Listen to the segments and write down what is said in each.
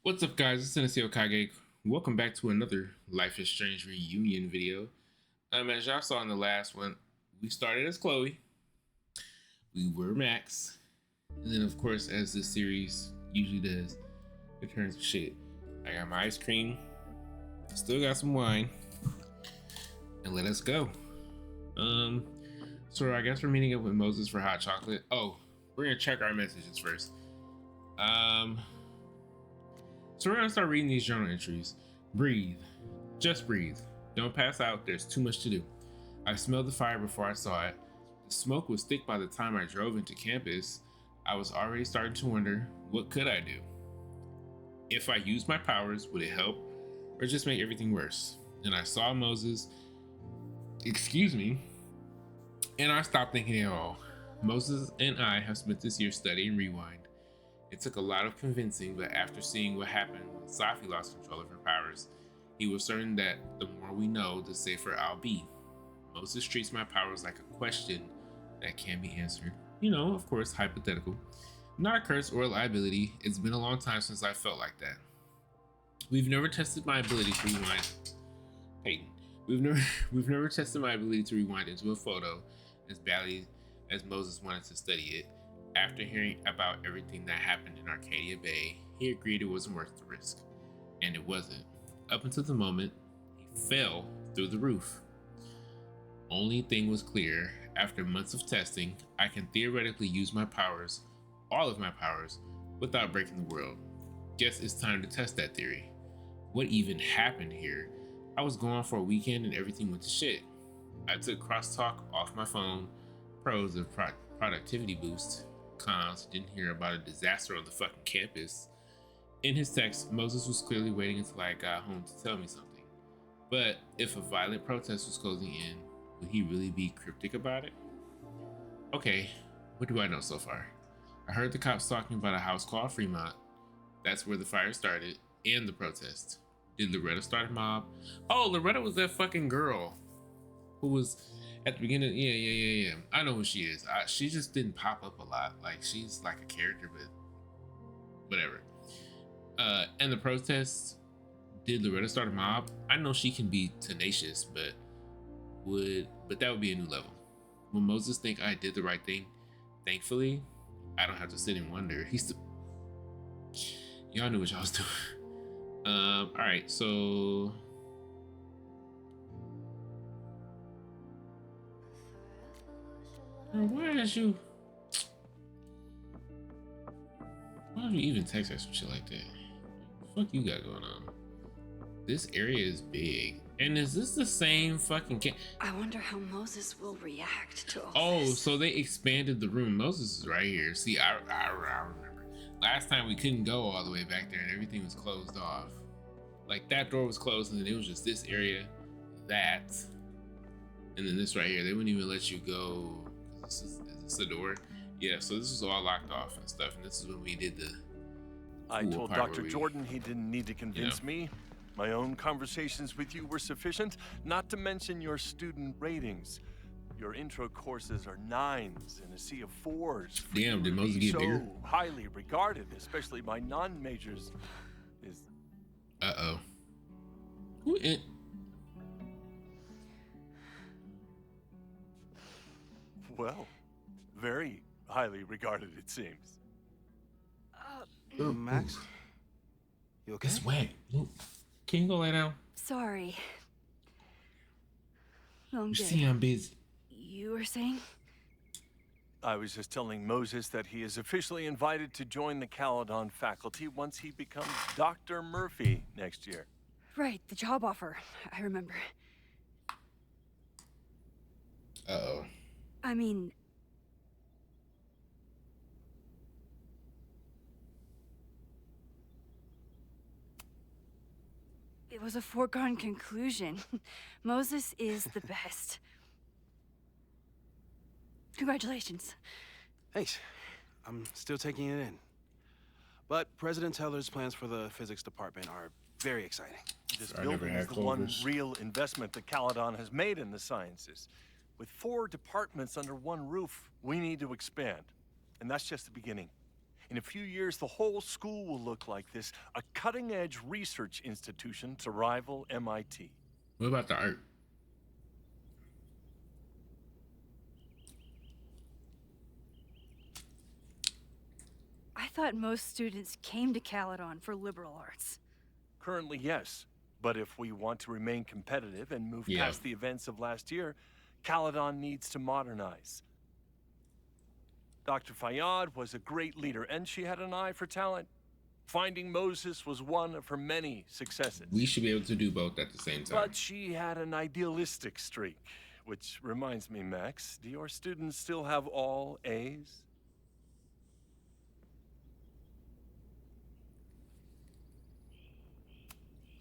What's up, guys? It's Tennessee Okage. Welcome back to another Life is Strange reunion video. As y'all saw in the last one, we started as Chloe, we were Max, and then, of course, as this series usually does, it turns to shit. I got my ice cream, still got some wine, and let us go. Um, so I guess we're meeting up with Moses for hot chocolate. Oh, we're gonna check our messages first. Um, So we're gonna start reading these journal entries. Breathe. Just breathe. Don't pass out, there's too much to do. I smelled the fire before I saw it. The smoke was thick by the time I drove into campus. I was already starting to wonder, what could I do? If I used my powers, would it help? Or just make everything worse? And I saw Moses, excuse me, and I stopped thinking at all. Moses and I have spent this year studying Rewind. It took a lot of convincing, but after seeing what happened when Safi lost control of her powers, he was certain that the more we know, the safer I'll be. Moses treats my powers like a question that can be answered. You know, of course, hypothetical. Not a curse or a liability. It's been a long time since I felt like that. We've never tested my ability to rewind. Peyton. We've never we've never tested my ability to rewind into a photo as badly as Moses wanted to study it. After hearing about everything that happened in Arcadia Bay, he agreed it wasn't worth the risk. And it wasn't. Up until the moment he fell through the roof. Only thing was clear, after months of testing, I can theoretically use my powers, all of my powers, without breaking the world. Guess it's time to test that theory. What even happened here? I was gone for a weekend and everything went to shit. I took crosstalk off my phone, pros of productivity boost. Cons, didn't hear about a disaster on the fucking campus. In his text, Moses was clearly waiting until I got home to tell me something. But if a violent protest was closing in, would he really be cryptic about it? Okay, what do I know so far? I heard the cops talking about a house called Fremont. That's where the fire started, and the protest. Did Loretta start a mob? Oh, Loretta was that fucking girl who was at the beginning. Yeah. I know who she is. She just didn't pop up a lot. Like, she's like a character, but whatever. And the protests. Did Loretta start a mob? I know she can be tenacious, but that would be a new level. Will Moses think I did the right thing? Thankfully, I don't have to sit and wonder. Y'all knew what y'all was doing. All right, so why did you? Why would you even text her some shit like that? What the fuck you got going on? This area is big. And is this the same fucking I wonder how Moses will react to all this. So they expanded the room. Moses is right here. See, I remember. Last time we couldn't go all the way back there and everything was closed off. Like, that door was closed and then it was just this area, that, and then this right here. They wouldn't even let you go. Is this the door? Yeah, so this was all locked off and stuff. And this is when we did the I told Dr. Jordan he didn't need to convince me. My own conversations with you were sufficient, not to mention your student ratings. Your intro courses are 9s in a sea of 4s. Damn, did Moses get bigger? So highly regarded, especially by non-majors. Is uh-oh. Who in? Well, very highly regarded, it seems. Max? You okay? It's wet. Can you go lay down? Sorry. You see I'm busy. You were saying? I was just telling Moses that he is officially invited to join the Caledon faculty once he becomes Dr. Murphy next year. Right, the job offer. I remember. Uh-oh. I mean... It was a foregone conclusion. Moses is the best. Congratulations. Thanks. I'm still taking it in. But President Teller's plans for the physics department are very exciting. This building is the one real investment that Caledon has made in the sciences. With 4 departments under one roof, we need to expand. And that's just the beginning. In a few years, the whole school will look like this, a cutting-edge research institution to rival MIT. What about the art? I thought most students came to Caledon for liberal arts. Currently, yes. But if we want to remain competitive and move past the events of last year, Caledon needs to modernize. Dr. Fayyad was a great leader, and she had an eye for talent. Finding Moses was one of her many successes. We should be able to do both at the same time. But she had an idealistic streak, which reminds me, Max, do your students still have all A's?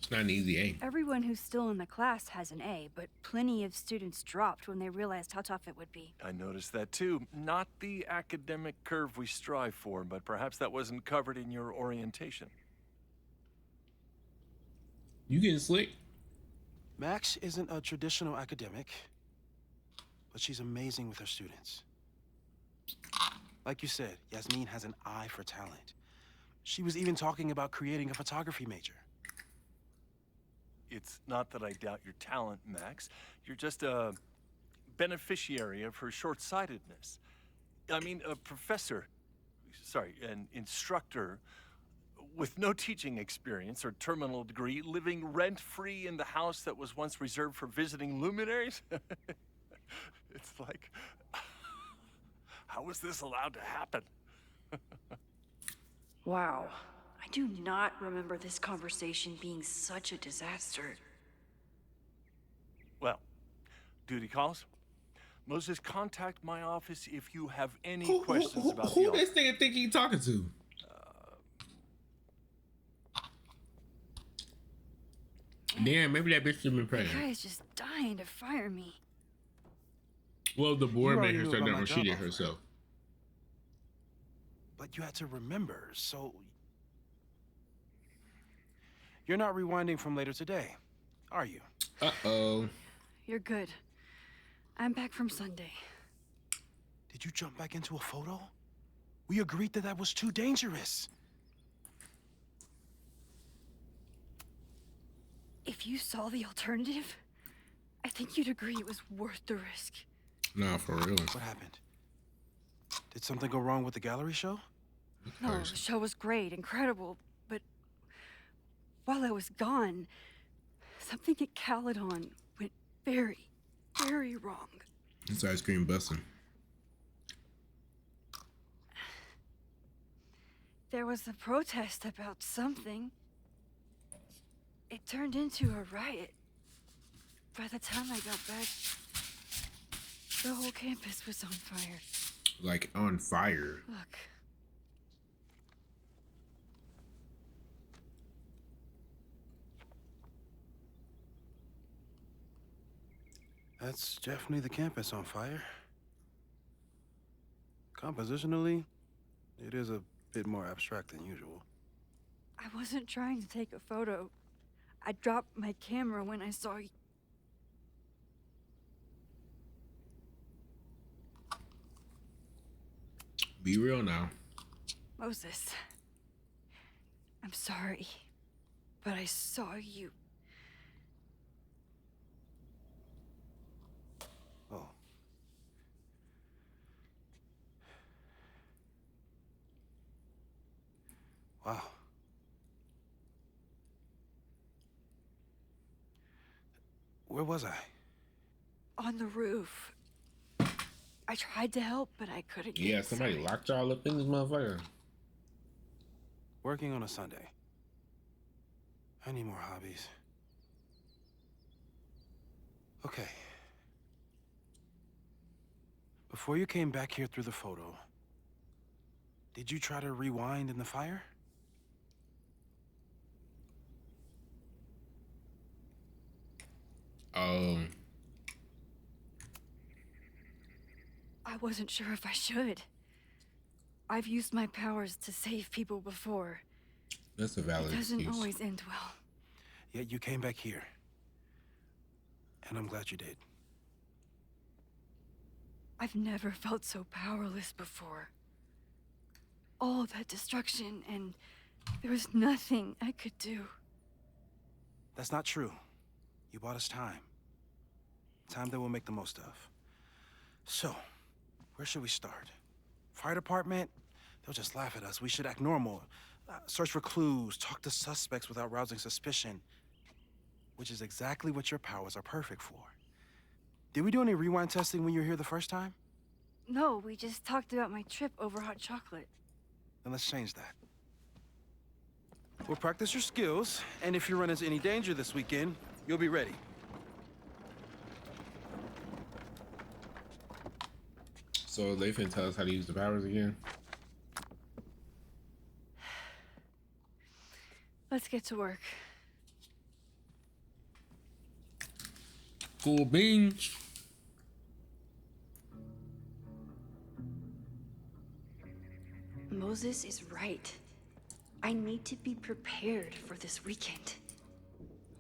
It's not an easy A. Everyone who's still in the class has an A, but plenty of students dropped when they realized how tough it would be. I noticed that too. Not the academic curve we strive for, but perhaps that wasn't covered in your orientation. You getting slick? Max isn't a traditional academic, but she's amazing with her students. Like you said, Yasmin has an eye for talent. She was even talking about creating a photography major. It's not that I doubt your talent, Max. You're just a beneficiary of her short-sightedness. I mean, an instructor with no teaching experience or terminal degree, living rent-free in the house that was once reserved for visiting luminaries? It's like, how was this allowed to happen? Wow. I do not remember this conversation being such a disaster. Well, duty calls. Moses, contact my office if you have any questions about who this nigga think he talking to? Damn, maybe that bitch should have been The pregnant. guy is just dying to fire me. Well, the board made her knew start about that my when she job did offer. herself. But you had to remember, so... You're not rewinding from later today, are you? Uh-oh. You're good. I'm back from Sunday. Did you jump back into a photo? We agreed that that was too dangerous. If you saw the alternative, I think you'd agree it was worth the risk. Nah, for real. What happened? Did something go wrong with the gallery show? No, the show was great, incredible, but while I was gone, something at Caledon went very, very wrong. It's ice cream busting. There was a protest about something. It turned into a riot. By the time I got back, the whole campus was on fire. Like on fire. Look. That's definitely the campus on fire. Compositionally, it is a bit more abstract than usual. I wasn't trying to take a photo. I dropped my camera when I saw you. Be real now. Moses. I'm sorry, but I saw you. Oh. Wow. Where was I? On the roof. I tried to help, but I couldn't get Yeah, somebody inside. locked y'all up in this motherfucker. Working on a Sunday. I need more hobbies. Okay. Before you came back here through the photo, did you try to rewind in the fire? I wasn't sure if I should. I've used my powers to save people before. That's a valid It doesn't excuse. always end well. Yet you came back here. And I'm glad you did. I've never felt so powerless before. all that destruction, and there was nothing I could do. That's not true. You bought us time. Time that we'll make the most of. So, where should we start? Fire department? They'll just laugh at us. We should act normal. Search for clues, talk to suspects without rousing suspicion. Which is exactly what your powers are perfect for. Did we do any rewind testing when you were here the first time? No, we just talked about my trip over hot chocolate. Then let's change that. We'll practice your skills, and if you run into any danger this weekend, you'll be ready. So they finna tell us how to use the powers again. Let's get to work. Cool beans. Moses is right. I need to be prepared for this weekend.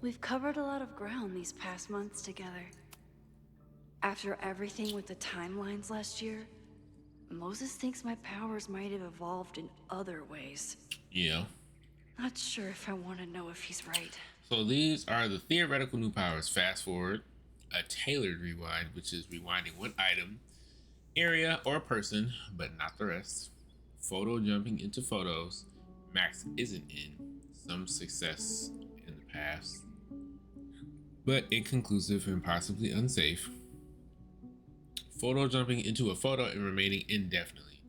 We've covered a lot of ground these past months together. After everything with the timelines last year, Moses thinks my powers might have evolved in other ways. Yeah. Not sure if I want to know if he's right. So these are the theoretical new powers. Fast forward, a tailored rewind, which is rewinding one item, area, or person, but not the rest. Photo jumping into photos Max isn't in. Some success in the past, but inconclusive and possibly unsafe. Photo jumping into a photo and remaining indefinitely.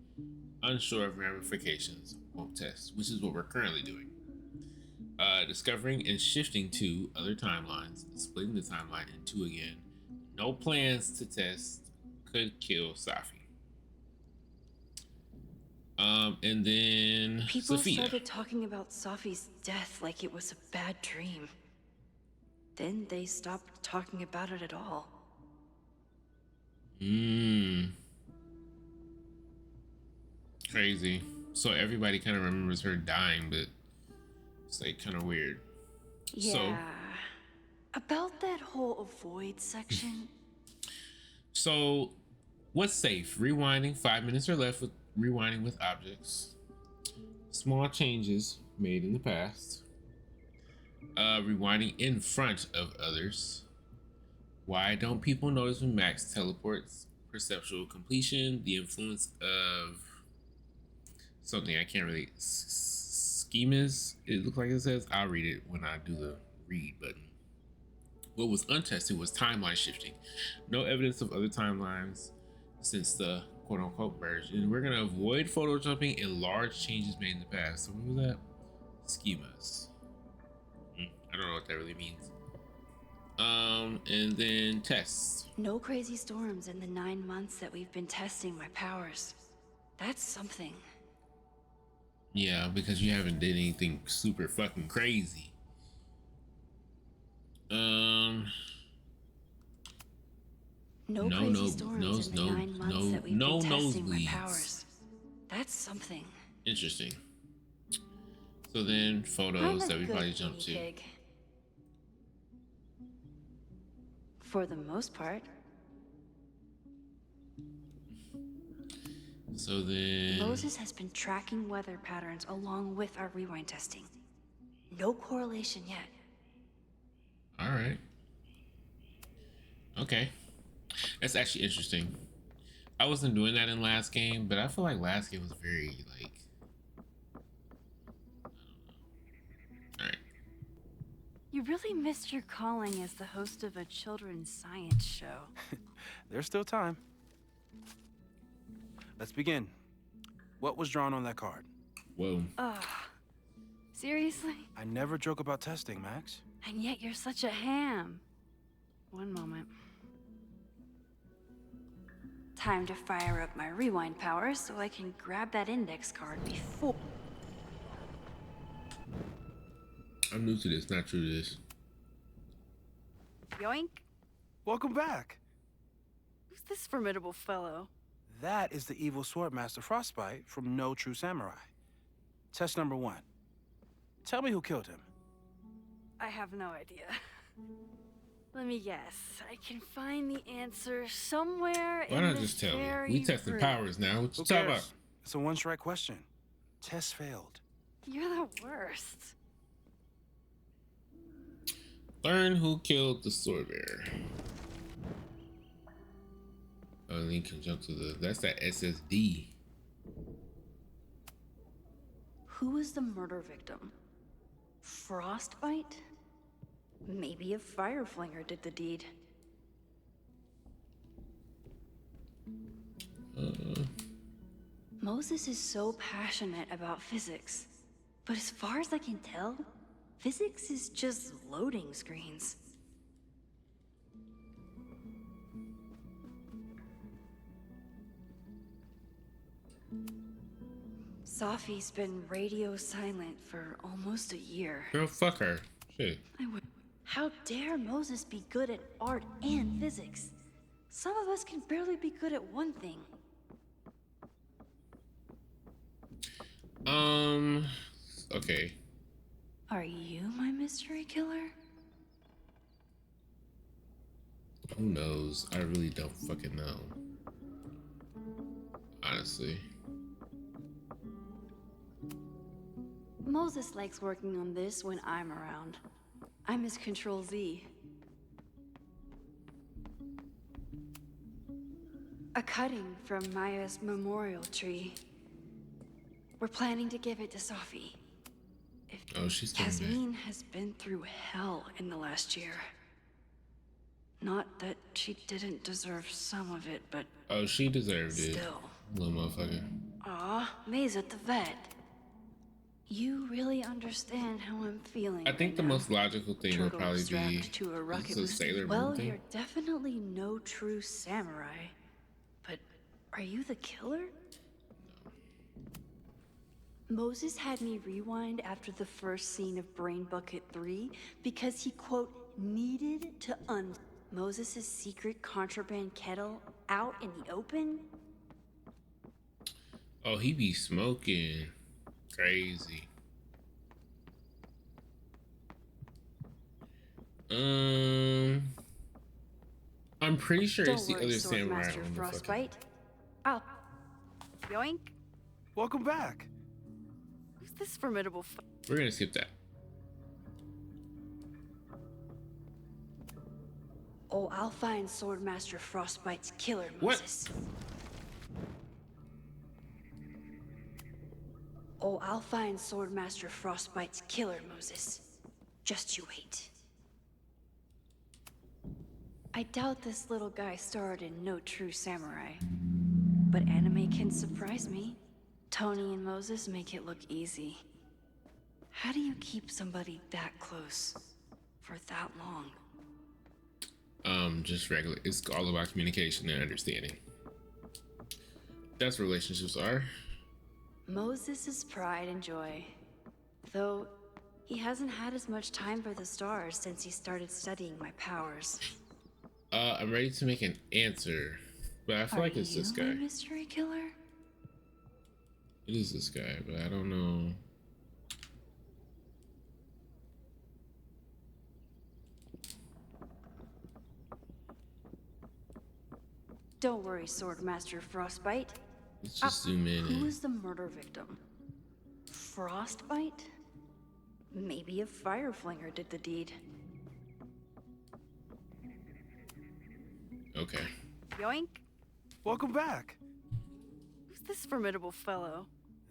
Unsure of ramifications. Won't test, which is what we're currently doing. Discovering and shifting to other timelines, splitting the timeline in two again. No plans to test. Could kill Safi. And then People Sophia. started talking about Safi's death like it was a bad dream. Then they stopped talking about it at all. Crazy. So everybody kind of remembers her dying, but it's like kind of weird. Yeah. So, about that whole avoid section. So what's safe? Rewinding 5 minutes or less with rewinding with objects. Small changes made in the past. Rewinding in front of others. Why don't people notice when Max teleports? Perceptual completion. The influence of something I can't really. Schemas. It looks like it says. I'll read it when I do the read button. What was untested was timeline shifting. No evidence of other timelines since the quote-unquote version. We're gonna avoid photo jumping and large changes made in the past. So what was that? Schemas. I don't know what that really means. And then tests. No crazy storms in the 9 months that we've been testing my powers. That's something. Yeah, because you haven't did anything super fucking crazy. No crazy storms in the 9 months that we've been testing my powers. That's something. Interesting. So then photos that we probably jumped to. Pig. For the most part. So then Moses has been tracking weather patterns along with our rewind testing. No correlation yet. All right. Okay. That's actually interesting. I wasn't doing that in last game, but I feel like last game was very like all right. You really missed your calling as the host of a children's science show. There's still time. Let's begin. What was drawn on that card? Whoa. Seriously? I never joke about testing, Max. And yet you're such a ham. One moment. Time to fire up my rewind powers so I can grab that index card before... I'm new to this, not true to this. Yoink. Welcome back. Who's this formidable fellow? That is the evil Swordmaster Frostbite from No True Samurai. Test number 1. Tell me who killed him. I have no idea. Let me guess. I can find the answer somewhere Why in not this just tell me? very We testing room. powers now. What you Who talking cares? about? It's a one-strike question. Tess failed. You're the worst. Learn who killed the sword bearer. Oh, Link can jump to the. That's that SSD. Who was the murder victim? Frostbite? Maybe a fireflinger did the deed. Moses is so passionate about physics, but as far as I can tell, physics is just loading screens. Safi's been radio silent for almost a year. Girl, fuck her. Shit. How dare Moses be good at art and physics? Some of us can barely be good at one thing. Okay. Are you my mystery killer? Who knows? I really don't fucking know. Honestly. Moses likes working on this when I'm around. I'm his Control Z. A cutting from Maya's memorial tree. We're planning to give it to Safi. Oh, she's coming back. Yasmin has been through hell in the last year. Not that she didn't deserve some of it, but Oh, she deserved it. still. Little motherfucker. Aw, May's at the vet. You really understand how I'm feeling. I think right the now. most logical thing would Turtle probably be strapped to a rocket this is a booster. Sailor Moon Well, thing. you're definitely no true samurai. But are you the killer? Moses had me rewind after the first scene of Brain Bucket 3 because he, quote, needed to Moses' secret contraband kettle out in the open? Oh, he be smoking. Crazy. I'm pretty sure it's the Don't worry, other samurai Swordmaster on the fucking. Frostbite. Oh, Yoink. Welcome back. Who's this formidable We're gonna skip that. oh, I'll find Swordmaster Frostbite's killer, What? Moses. Oh, I'll find Swordmaster Frostbite's killer, Moses. Just you wait. I doubt this little guy starred in No True Samurai. But anime can surprise me. Tony and Moses make it look easy. How do you keep somebody that close for that long? Just regular. It's all about communication and understanding. That's what relationships are. Moses' pride and joy. Though, he hasn't had as much time for the stars since he started studying my powers. I'm ready to make an answer, but I feel like it's this Are you guy. my mystery killer? It is this guy, but I don't know. Don't worry, Swordmaster Frostbite. Let's just zoom in. Who And, is the murder victim? Frostbite? Maybe a fireflinger did the deed. okay. Yoink. Welcome back. Who's this formidable fellow?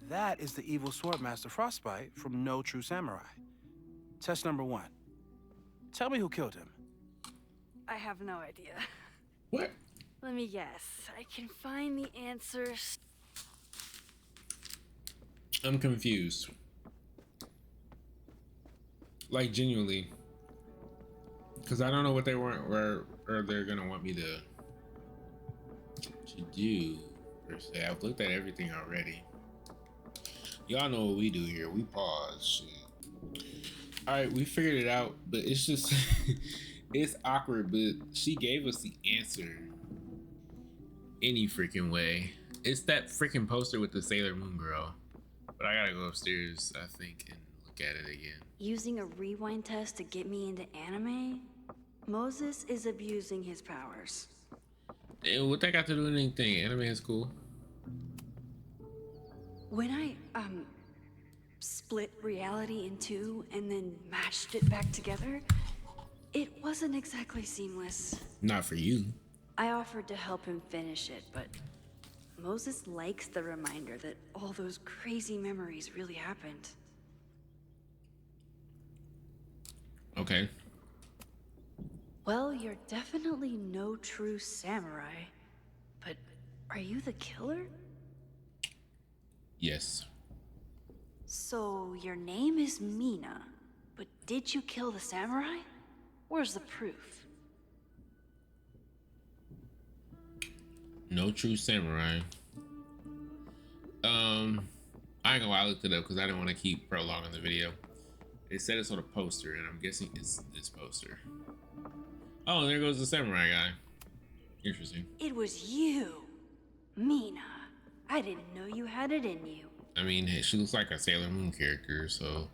That is the evil Swordmaster Frostbite from No True Samurai. Test number 1. Tell me who killed him. I have no idea. What? Let me guess. I can find the answers. I'm confused. Like genuinely, because I don't know what they want or they're gonna want me to do per se. I've looked at everything already. Y'all know what we do here. We pause. Shit. All right, we figured it out, but it's just it's awkward. But she gave us the answer any freaking way. It's that freaking poster with the Sailor Moon girl. But I gotta go upstairs, I think, and look at it again. Using a rewind test to get me into anime? Moses is abusing his powers. And what that got to do with anything? Anime is cool. When I, split reality in two and then mashed it back together, it wasn't exactly seamless. Not for you. I offered to help him finish it, but Moses likes the reminder that all those crazy memories really happened. Okay. Well, you're definitely no true samurai. But are you the killer? Yes. So your name is Mina, but did you kill the samurai? Where's the proof? No true samurai. I ain't gonna lie, I looked it up because I didn't want to keep prolonging the video. It said it's on a poster, and I'm guessing it's this poster. Oh, there goes the samurai guy. Interesting. It was you, Mina. I didn't know you had it in you. I mean, hey, she looks like a Sailor Moon character, so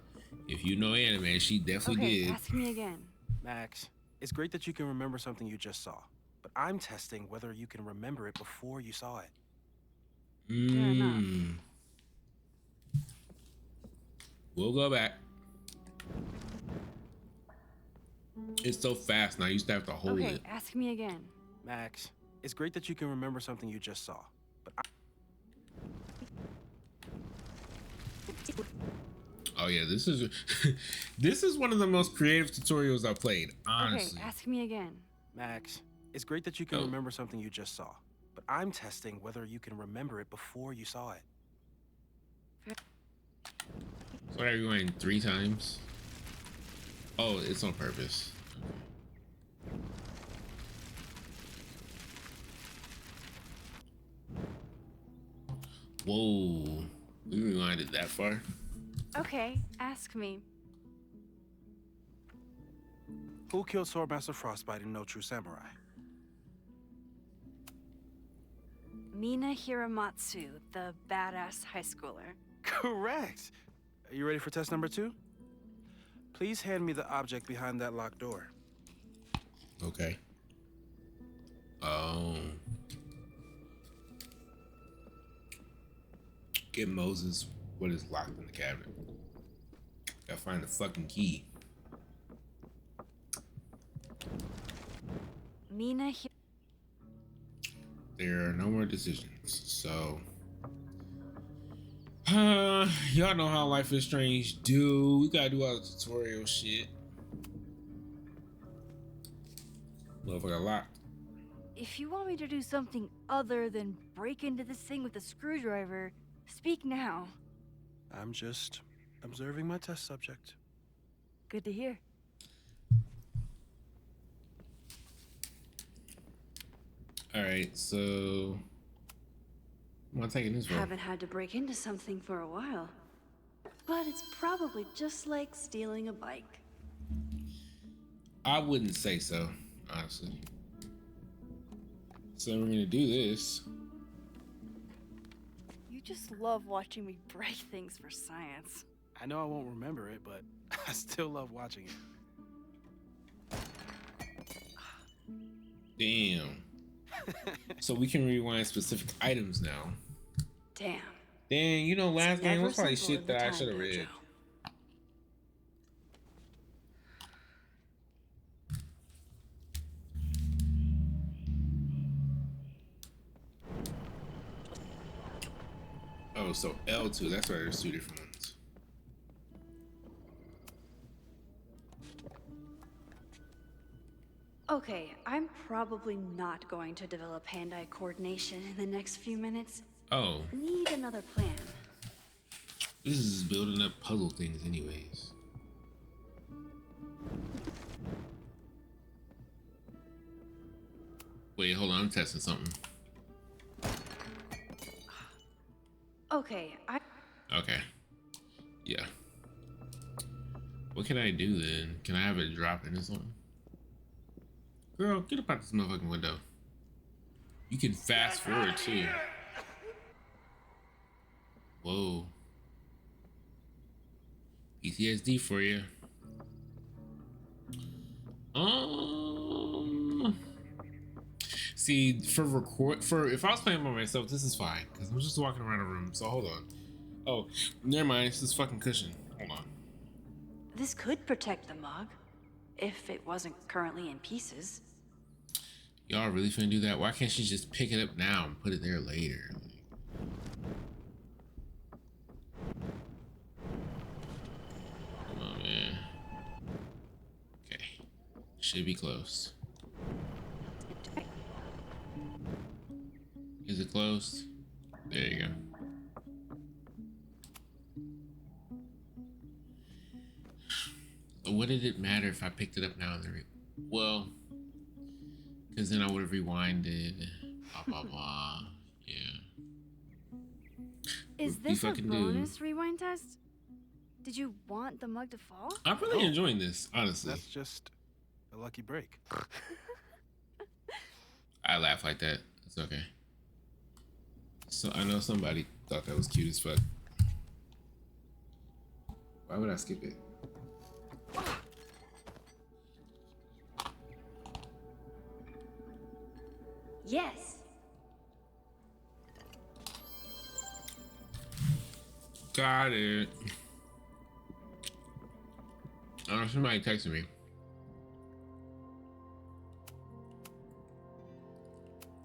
if you know anime, she definitely did. Ask me again. Max, it's great that you can remember something you just saw, but I'm testing whether you can remember it before you saw it. Mm. We'll go back. It's so fast now, you used to have to hold it. Ask me again. Max, it's great that you can remember something you just saw, but Oh yeah, this is this is one of the most creative tutorials I've played, honestly. Ask me again. Max, it's great that you can remember something you just saw, but I'm testing whether you can remember it before you saw it. So are you going 3 times? Oh, it's on purpose. Whoa, we rewinded that far. Okay, ask me. Who killed Swordmaster Frostbite in No True Samurai? Mina Hiramatsu, the badass high schooler. Correct. Are you ready for test number 2? Please hand me the object behind that locked door. Okay. Oh. Get Moses what is locked in the cabinet. Gotta find the fucking key. Mina There are no more decisions, so y'all know how Life is Strange do. We gotta do all the tutorial shit. Motherfucker locked. If you want me to do something other than break into this thing with a screwdriver, speak now. I'm just observing my test subject. Good to hear. Alright, so I'm not taking this one. Haven't had to break into something for a while. But it's probably just like stealing a bike. I wouldn't say so, honestly. So we're gonna do this. You just love watching me break things for science. I know I won't remember it, but I still love watching it. Damn. So we can rewind specific items now. Damn. Dang, you know, last game was probably Simple shit that I should have read. Joe. Oh, so L2, that's why there's 2 different ones. Okay, I'm probably not going to develop hand-eye coordination in the next few minutes. Oh, Need another plan. this is building up puzzle things anyways. Wait, hold on, I'm testing something. Okay, Okay. Yeah. What can I do then? Can I have it drop into something? Girl, get up out this motherfucking window. You can fast forward too. Whoa. PTSD for you. See, for if I was playing by myself, this is fine because I'm just walking around a room. So hold on. Oh, never mind. It's this fucking cushion. Hold on. This could protect the mug, if it wasn't currently in pieces. Y'all really finna do that? Why can't she just pick it up now and put it there later? Come on, man. Okay. Should be close. Is it closed? There you go. What did it matter if I picked it up now? Well, because then I would have rewinded. Blah, blah, blah. Yeah. Is What you this a fucking bonus rewind test? Did you want the mug to fall? I'm really enjoying this, honestly. That's just a lucky break. I laugh like that. It's okay. So I know somebody thought that was cute as fuck. Why would I skip it? Yes. Got it. Oh, somebody texted me.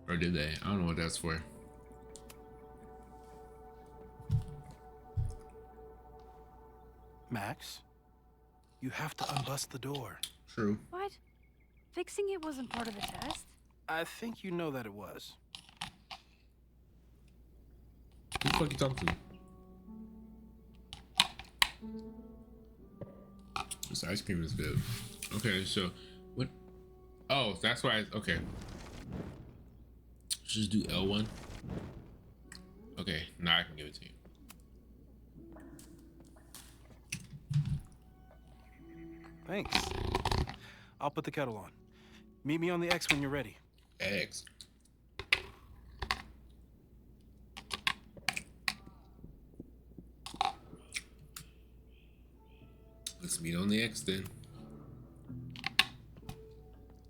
Or did they? I don't know what that's for. Max, you have to unbust the door. True. What? Fixing it wasn't part of the test? I think you know that it was. Who the fuck you talking to? This ice cream is good. Okay, so what? Oh, that's why. Okay. Just do L1. Okay, now I can give it to you. Thanks. I'll put the kettle on. Meet me on the X when you're ready. Eggs. Let's meet on the X then.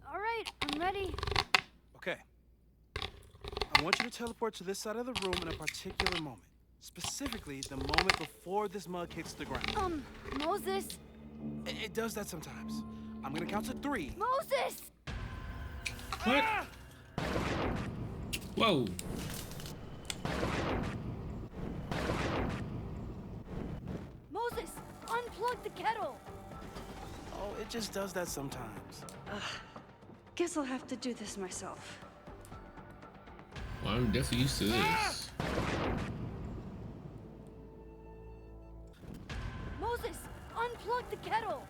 All right, I'm ready. Okay. I want you to teleport to this side of the room in a particular moment. Specifically, the moment before this mug hits the ground. Moses! It does that sometimes. I'm gonna count to 3. Moses! What? Whoa. Moses! Unplug the kettle! Oh, it just does that sometimes. Guess I'll have to do this myself. Well, I'm definitely used to this. Moses! Unplug the kettle!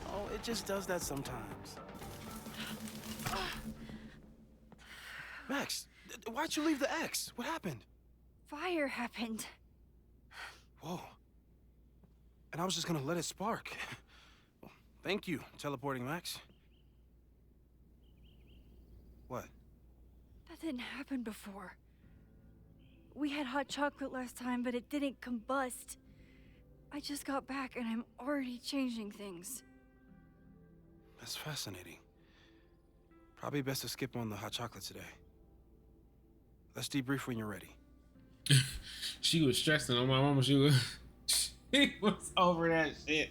Oh, it just does that sometimes. Max, why'd you leave the X? What happened? Fire happened. Whoa. And I was just gonna let it spark. Well, thank you, teleporting Max. What? That didn't happen before. We had hot chocolate last time, but it didn't combust. I just got back and I'm already changing things. That's fascinating. Probably best to skip on the hot chocolate today. Let's debrief when you're ready. She was stressing on my mama. She was over that shit.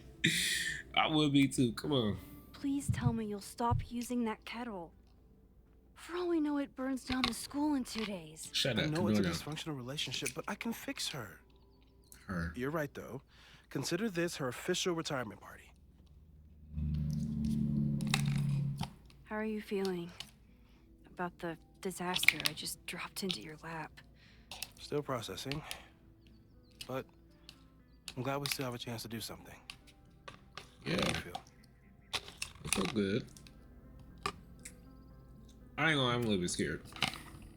I would be too. Come on. Please tell me you'll stop using that kettle. For all we know, it burns down the school in 2 days. Shut I up. know it's a Down. dysfunctional relationship, but I can fix her. Her. You're right, though. Consider this her official retirement party. How are you feeling about the disaster I just dropped into your lap? Still processing. But I'm glad we still have a chance to do something. Yeah. How do you feel? I feel good. I ain't gonna. I'm a little bit scared.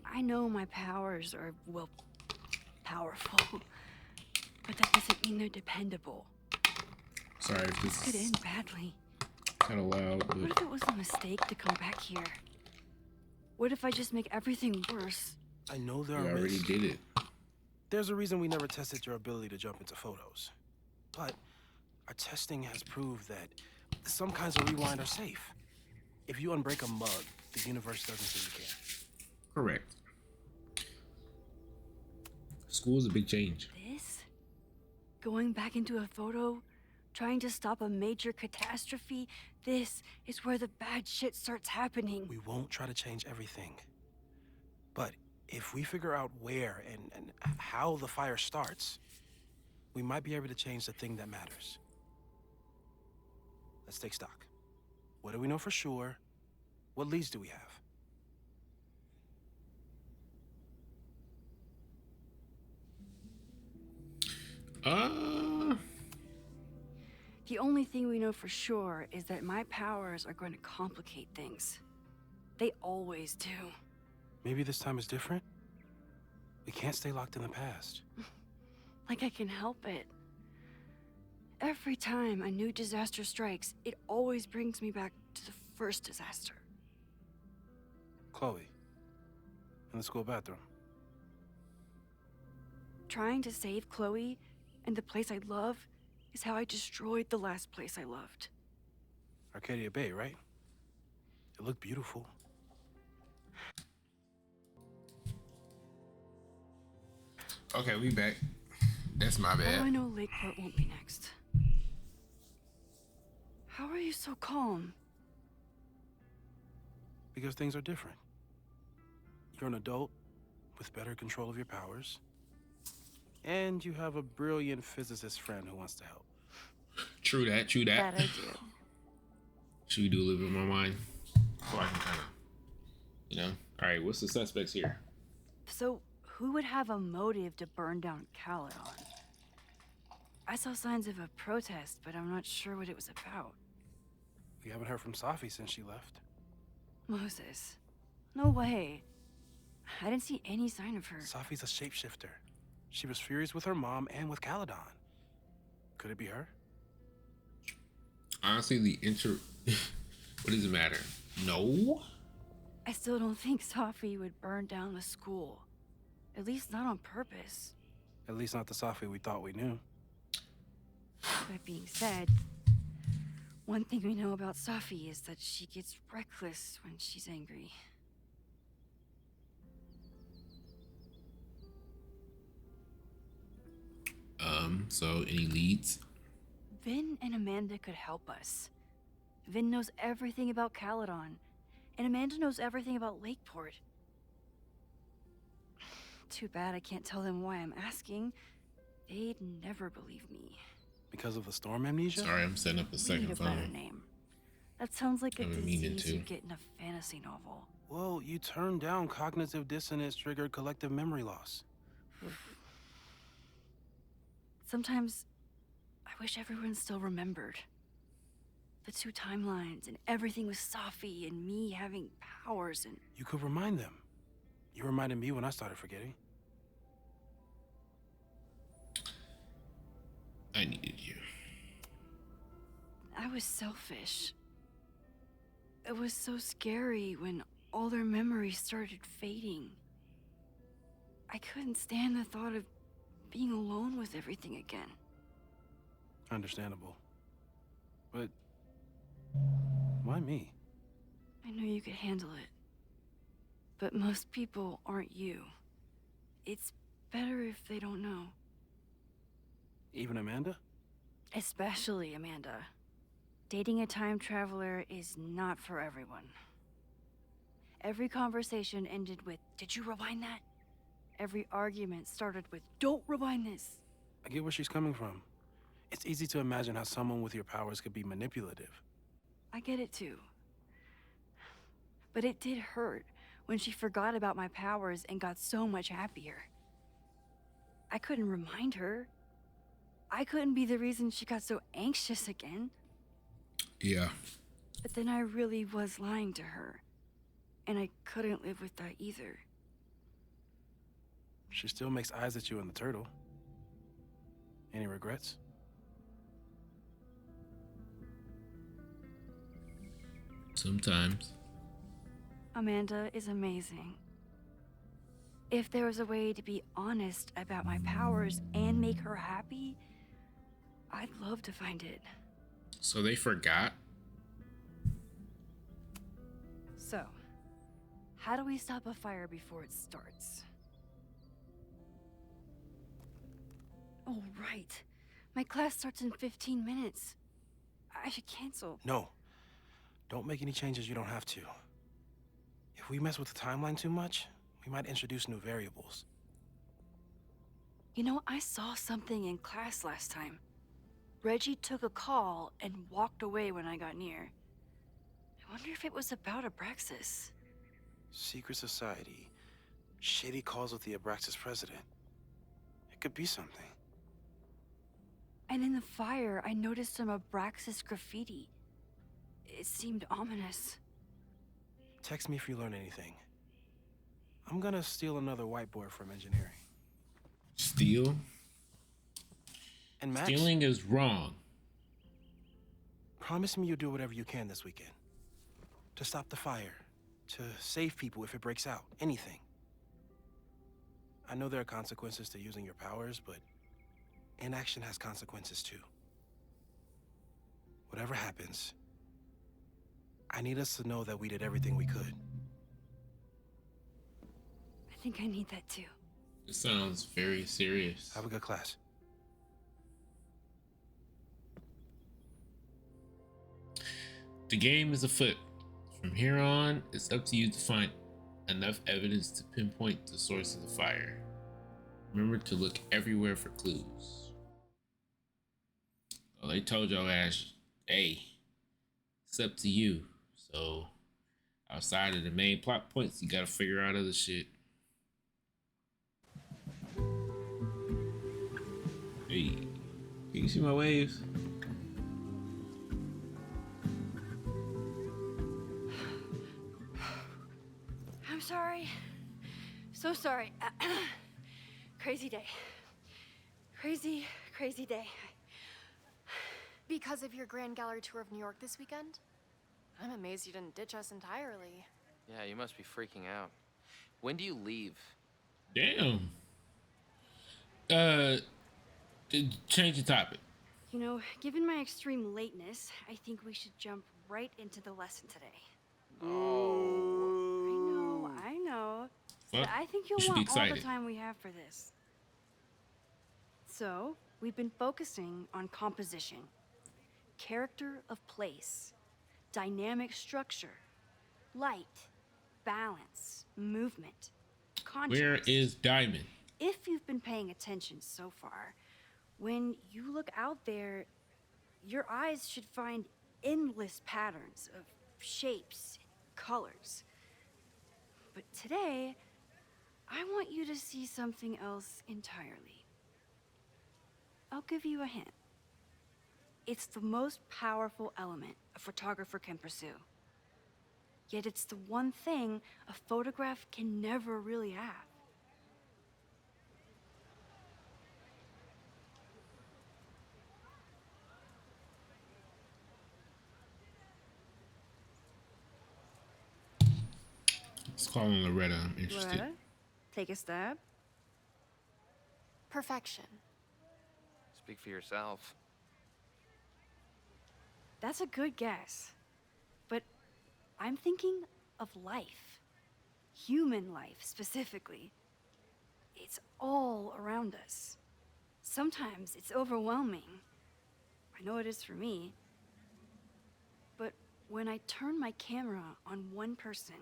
I know my powers are, well, powerful. But that doesn't mean they're dependable. Sorry if this Could is end badly. kind of loud, What but if it was a mistake to come back here? What if I just make everything worse? I know there we are already risks. did it. There's a reason we never tested your ability to jump into photos. But our testing has proved that some kinds of rewind are safe. If you unbreak a mug, the universe doesn't seem to care. Correct. School is a big change. This going back into a photo, trying to stop a major catastrophe, this is where the bad shit starts happening. We won't try to change everything. But if we figure out where and how the fire starts, we might be able to change the thing that matters. Let's take stock. What do we know for sure? What leads do we have? The only thing we know for sure is that my powers are going to complicate things. They always do. Maybe this time is different? We can't stay locked in the past. Like I can help it. Every time a new disaster strikes, it always brings me back to the first disaster. Chloe, in the school bathroom. Trying to save Chloe and the place I love is how I destroyed the last place I loved. Arcadia Bay, right? It looked beautiful. Okay, we back. That's my How do I bad. know Lakeport won't be next? How are you so calm? Because things are different. You're an adult with better control of your powers. And you have a brilliant physicist friend who wants to help. True that. True that. That I do. Should we do a little bit more mine? So I can kind of, you know. All right, what's the suspects here? So, who would have a motive to burn down Caledon? I saw signs of a protest, but I'm not sure what it was about. We haven't heard from Safi since she left. Moses. No way. I didn't see any sign of her. Safi's a shapeshifter. She was furious with her mom and with Caledon. Could it be her? Honestly, what does it matter? No. I still don't think Safi would burn down the school. At least not on purpose. At least not the Safi we thought we knew. That being said, one thing we know about Safi is that she gets reckless when she's angry. So any leads? Vin and Amanda could help us. Vin knows everything about Caledon, and Amanda knows everything about Lakeport. Too bad I can't tell them why I'm asking. They'd never believe me. Because of the storm amnesia? Sorry, I'm setting up a We need second a better phone. name. That sounds like a I've been meaning disease you to. get in a fantasy novel. Well, you turned down cognitive dissonance triggered collective memory loss. Sometimes, I wish everyone still remembered. The two timelines and everything with Safi and me having powers and... You could remind them. You reminded me when I started forgetting. I needed you. I was selfish. It was so scary when all their memories started fading. I couldn't stand the thought of being alone with everything again. Understandable. But why me? I knew you could handle it. But most people aren't you. It's better if they don't know. Even Amanda? Especially Amanda. Dating a time traveler is not for everyone. Every conversation ended with, "Did you rewind that?" Every argument started with, "Don't rewind this." I get where she's coming from. It's easy to imagine how someone with your powers could be manipulative. I get it too. But it did hurt when she forgot about my powers and got so much happier. I couldn't remind her. I couldn't be the reason she got so anxious again. Yeah. But then I really was lying to her. And I couldn't live with that either. She still makes eyes at you and the turtle. Any regrets? Sometimes. Amanda is amazing. If there was a way to be honest about my powers and make her happy, I'd love to find it. So they forgot? So, how do we stop a fire before it starts? Oh, right. My class starts in 15 minutes. I should cancel. No. Don't make any changes you don't have to. If we mess with the timeline too much, we might introduce new variables. You know, I saw something in class last time. Reggie took a call and walked away when I got near. I wonder if it was about Abraxas. Secret society. Shady calls with the Abraxas president. It could be something. And in the fire, I noticed some Abraxas graffiti. It seemed ominous. Text me if you learn anything. I'm gonna steal another whiteboard from engineering. Steal? And Max, Stealing is wrong. promise me you'll do whatever you can this weekend. To stop the fire. To save people if it breaks out. Anything. I know there are consequences to using your powers, but inaction has consequences too. Whatever happens, I need us to know that we did everything we could. I think I need that too. It sounds very serious. Have a good class. The game is afoot. From here on, it's up to you to find enough evidence to pinpoint the source of the fire. Remember to look everywhere for clues. Well, they told y'all ass, hey, it's up to you. So, outside of the main plot points, you gotta figure out other shit. Hey, can you see my waves? I'm sorry. So sorry. Crazy day. Crazy, crazy day. Because of your Grand Gallery tour of New York this weekend? I'm amazed you didn't ditch us entirely. Yeah, you must be freaking out. When do you leave? Damn. Change the topic. You know, given my extreme lateness, I think we should jump right into the lesson today. Oh. I know. Fuck. But I think you'll You should be want all the excited. time we have for this. So, we've been focusing on composition, character of place, dynamic structure, light, balance, movement, contrast. Where is Diamond? If you've been paying attention so far, when you look out there, your eyes should find endless patterns of shapes, colors. But today, I want you to see something else entirely. I'll give you a hint. It's the most powerful element a photographer can pursue. Yet it's the one thing a photograph can never really have. Let's call on Loretta. I'm interested. Loretta, take a stab. Perfection. Speak for yourself. That's a good guess. But I'm thinking of life. Human life, specifically. It's all around us. Sometimes it's overwhelming. I know it is for me. But when I turn my camera on one person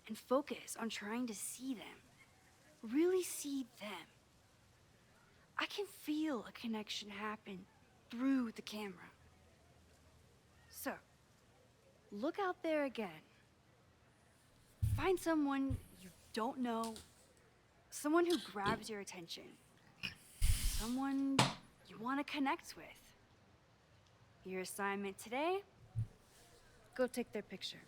and focus on trying to see them, really see them, I can feel a connection happen through the camera. So, look out there again. Find someone you don't know, someone who grabs your attention, someone you want to connect with. Your assignment today? Go take their picture.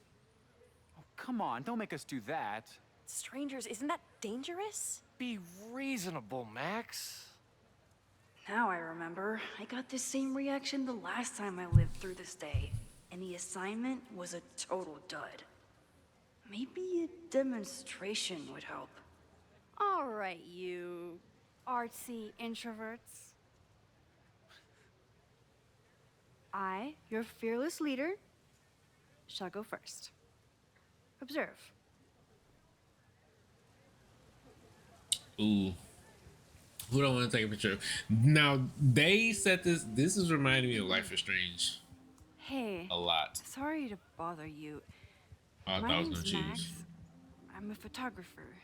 Oh, come on, don't make us do that. Strangers, isn't that dangerous? Be reasonable, Max. Now I remember. I got the same reaction the last time I lived through this day, and the assignment was a total dud. Maybe a demonstration would help. All right, you artsy introverts. I, your fearless leader, shall go first. Observe. Ooh. Who don't want to take a picture? Now they said this. This is reminding me of Life is Strange Hey. a lot. Sorry to bother you. Oh, I thought My I was gonna name's choose. Max. I'm a photographer.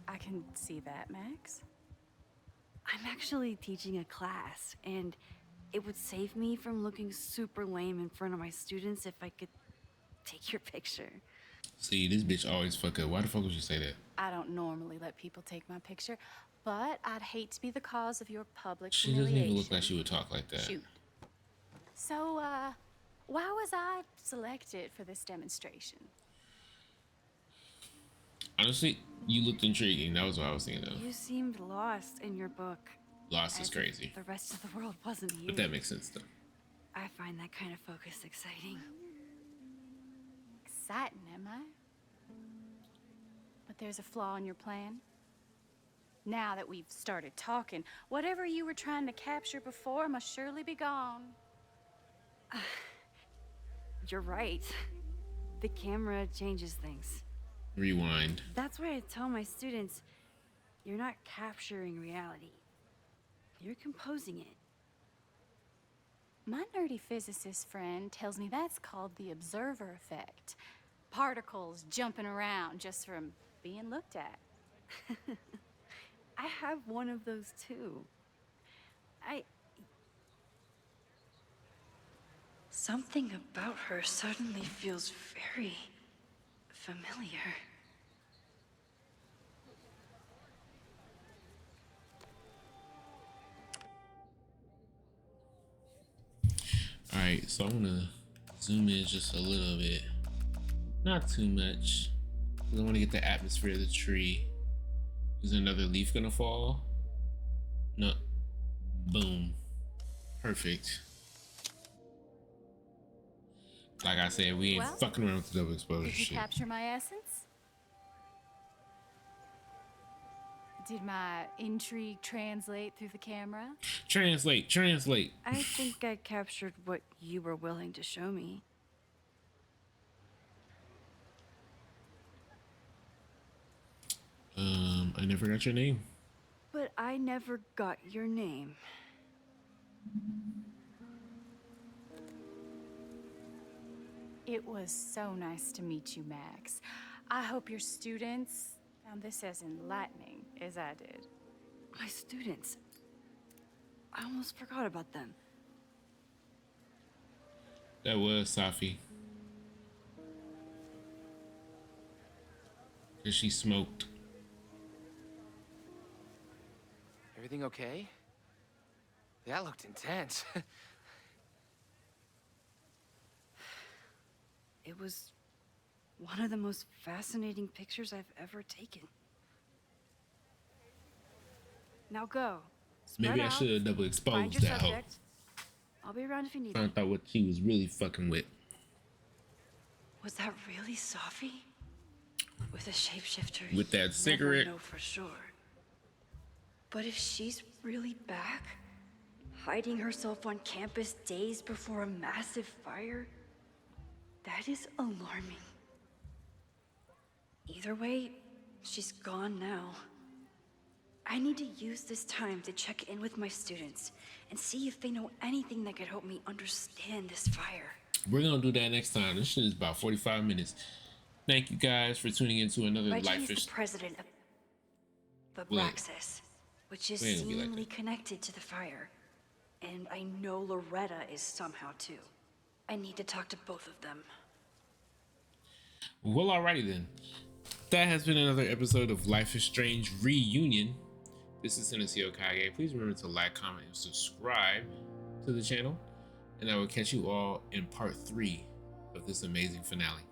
I can see that, Max. I'm actually teaching a class, and it would save me from looking super lame in front of my students if I could take your picture. See, this bitch always fuck up. Why the fuck would you say that? I don't normally let people take my picture, but I'd hate to be the cause of your public She humiliation. doesn't even look like she would talk like that. Shoot. So, why was I selected for this demonstration? Honestly, you looked intriguing. That was what I was thinking of. You seemed lost in your book. Lost is as if crazy. The rest of the world wasn't here. But that makes sense though. I find that kind of focus exciting. Exciting, am I? But there's a flaw in your plan. Now that we've started talking, whatever you were trying to capture before must surely be gone. You're right. The camera changes things. Rewind. That's why I tell my students, you're not capturing reality. You're composing it. My nerdy physicist friend tells me that's called the observer effect. Particles jumping around just from being looked at. I have one of those too. Something about her suddenly feels very familiar. All right, so I'm gonna zoom in just a little bit, not too much, because I want to get the atmosphere of the tree. Is another leaf gonna fall? No. Boom. Perfect. Like I said, we ain't Well, fucking around with the double exposure Did you shit. capture my essence? Did my intrigue translate through the camera? Translate, translate. I think I captured what you were willing to show me. I never got your name. But I never got your name. It was so nice to meet you, Max. I hope your students found this as enlightening as I did. My students. I almost forgot about them. That was Safi. Cause she smoked. Everything okay? That looked intense. It was one of the most fascinating pictures I've ever taken. Now go. Spread Maybe I out, should have double find exposed your that hoe. subject. I'll be around if you need me. Found out what she was really fucking with. Was that really Safi? With a shapeshifter, With that you cigarette. never know for sure. But if she's really back, hiding herself on campus days before a massive fire, that is alarming. Either way, she's gone now. I need to use this time to check in with my students and see if they know anything that could help me understand this fire. We're gonna do that next time. This shit is about 45 minutes. Thank you guys for tuning in to another Reggie Life is is the president of the Wait. Braxis, which is We ain't gonna be like seemingly connected to the fire. And I know Loretta is somehow too. I need to talk to both of them. Well, alrighty then. That has been another episode of Life is Strange Reunion. This is Tennessee Okage. Please remember to like, comment, and subscribe to the channel. And I will catch you all in part 3 of this amazing finale.